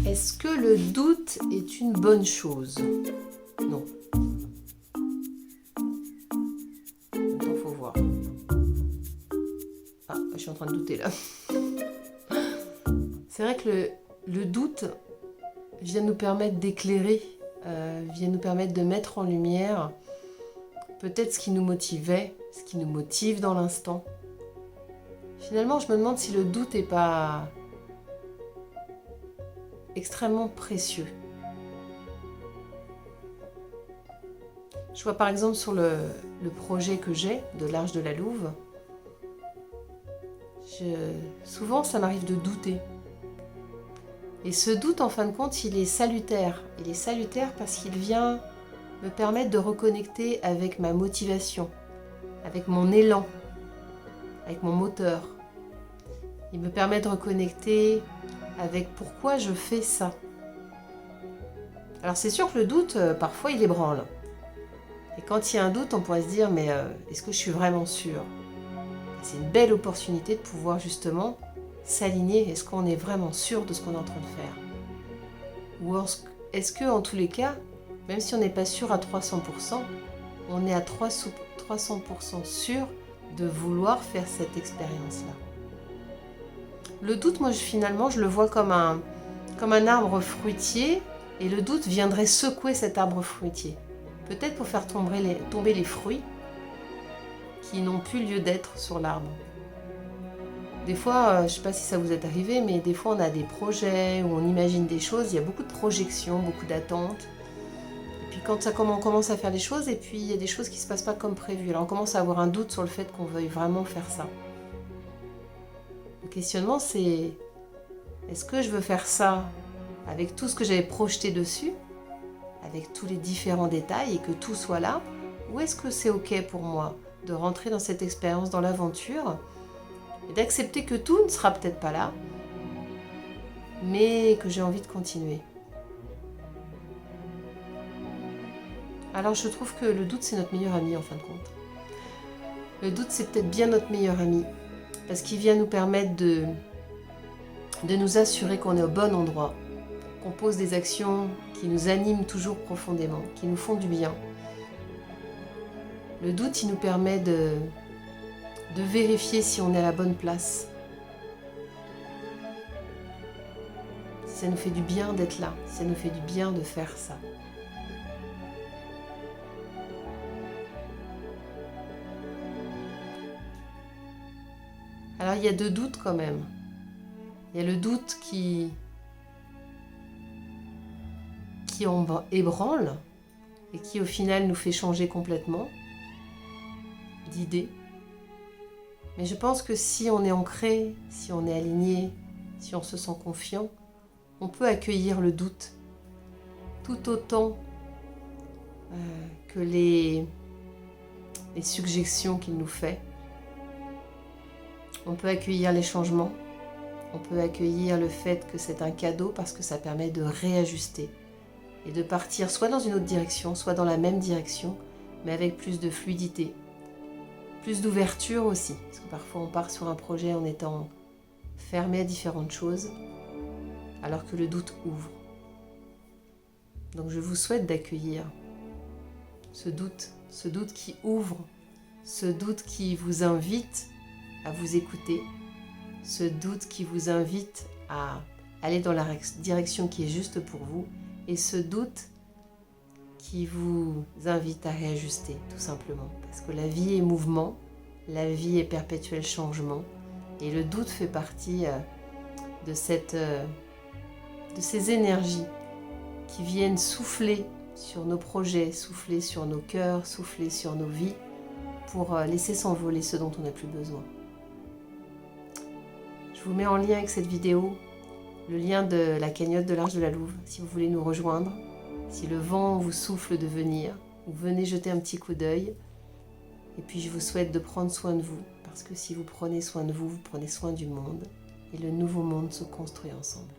Est-ce que le doute est une bonne chose? Non. Maintenant, faut voir. Ah, je suis en train de douter là. C'est vrai que le doute vient nous permettre d'éclairer, vient nous permettre de mettre en lumière peut-être ce qui nous motivait, ce qui nous motive dans l'instant. Finalement, je me demande si le doute n'est pas extrêmement précieux. Je vois par exemple sur le projet que j'ai de l'Arche de la Louve, souvent ça m'arrive de douter. Et ce doute, en fin de compte, il est salutaire. Il est salutaire parce qu'il vient me permettre de reconnecter avec ma motivation, avec mon élan, avec mon moteur. Il me permet de reconnecter avec pourquoi je fais ça. Alors c'est sûr que le doute, parfois, il ébranle. Et quand il y a un doute, on pourrait se dire, mais est-ce que je suis vraiment sûre? C'est une belle opportunité de pouvoir justement s'aligner. Est-ce qu'on est vraiment sûr de ce qu'on est en train de faire? Ou est-ce que, en tous les cas, même si on n'est pas sûr à 300%, on est à 300% sûr de vouloir faire cette expérience-là. Le doute, moi, finalement, je le vois comme un arbre fruitier, et le doute viendrait secouer cet arbre fruitier. Peut-être pour faire tomber les fruits qui n'ont plus lieu d'être sur l'arbre. Des fois, je ne sais pas si ça vous est arrivé, mais des fois on a des projets où on imagine des choses, il y a beaucoup de projections, beaucoup d'attentes. Et puis quand on commence à faire des choses, et puis il y a des choses qui ne se passent pas comme prévu. Alors on commence à avoir un doute sur le fait qu'on veuille vraiment faire ça. Le questionnement, c'est: est-ce que je veux faire ça avec tout ce que j'avais projeté dessus, avec tous les différents détails et que tout soit là, ou est-ce que c'est ok pour moi de rentrer dans cette expérience, dans l'aventure, et d'accepter que tout ne sera peut-être pas là, mais que j'ai envie de continuer. Alors je trouve que le doute, c'est notre meilleur ami en fin de compte. Le doute, c'est peut-être bien notre meilleur ami, parce qu'il vient nous permettre de nous assurer qu'on est au bon endroit, qu'on pose des actions qui nous animent toujours profondément, qui nous font du bien. Le doute, il nous permet de vérifier si on est à la bonne place. Si ça nous fait du bien d'être là, si ça nous fait du bien de faire ça. Alors il y a deux doutes quand même. Il y a le doute qui ébranle et qui au final nous fait changer complètement d'idée. Mais je pense que si on est ancré, si on est aligné, si on se sent confiant, on peut accueillir le doute tout autant que les suggestions qu'il nous fait. On peut accueillir les changements, on peut accueillir le fait que c'est un cadeau parce que ça permet de réajuster et de partir soit dans une autre direction, soit dans la même direction, mais avec plus de fluidité, plus d'ouverture aussi. Parce que parfois on part sur un projet en étant fermé à différentes choses, alors que le doute ouvre. Donc je vous souhaite d'accueillir ce doute qui ouvre, ce doute qui vous invite à vous écouter, ce doute qui vous invite à aller dans la direction qui est juste pour vous, et ce doute qui vous invite à réajuster, tout simplement. Parce que la vie est mouvement, la vie est perpétuel changement, et le doute fait partie de ces énergies qui viennent souffler sur nos projets, souffler sur nos cœurs, souffler sur nos vies, pour laisser s'envoler ce dont on n'a plus besoin. Je vous mets en lien avec cette vidéo le lien de la cagnotte de l'Arche de la Louve, si vous voulez nous rejoindre, si le vent vous souffle de venir, ou venez jeter un petit coup d'œil. Et puis je vous souhaite de prendre soin de vous, parce que si vous prenez soin de vous, vous prenez soin du monde, et le nouveau monde se construit ensemble.